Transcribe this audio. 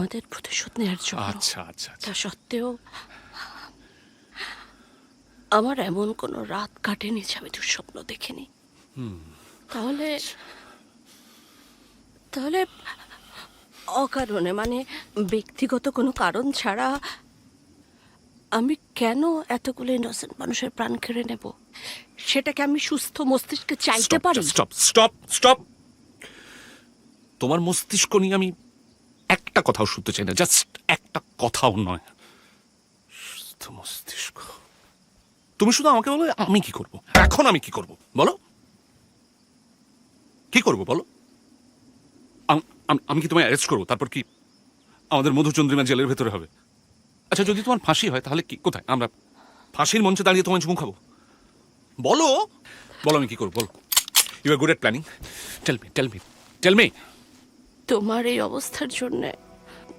আমাদের প্রতিশোধ নেওয়ার জন্য। আচ্ছা আচ্ছা তা সত্ত্বেও আমার এমন কোনো রাত কাটেনি যে আমি দুঃস্বপ্ন দেখিনি। তাহলে তাহলে অকারণে, মানে ব্যক্তিগত কোনো কারণ ছাড়া আমি কেন এতগুলো ইনোসেন্ট মানুষের প্রাণ কেড়ে নেব? সেটাকে আমি সুস্থ মস্তিষ্কে চাইতে পারি? Stop stop stop. তোমার মস্তিষ্ক নিয়ে আমি একটা কথাও শুনতে চাই না, জাস্ট একটা কথাও নয়। সুস্থ মস্তিষ্ক। তুমি শুধু আমাকে বলো আমি কি করব, এখন আমি কি করব বলো, কি করব বলো। আমি কি তোমায় অ্যারেস্ট করবো, তারপর কি আমাদের মধুচন্দ্রিমা জেলের ভেতরে হবে? আচ্ছা যদি তোমার ফাঁসি হয় তাহলে কি, কোথায় আমরা ফাঁসির মঞ্চে দাঁড়িয়ে তোমায় চুমু খাবো? বলো বলো আমি কি করবো বলো। You are good at planning, tell me tell me tell me. তোমার এই অবস্থার জন্যে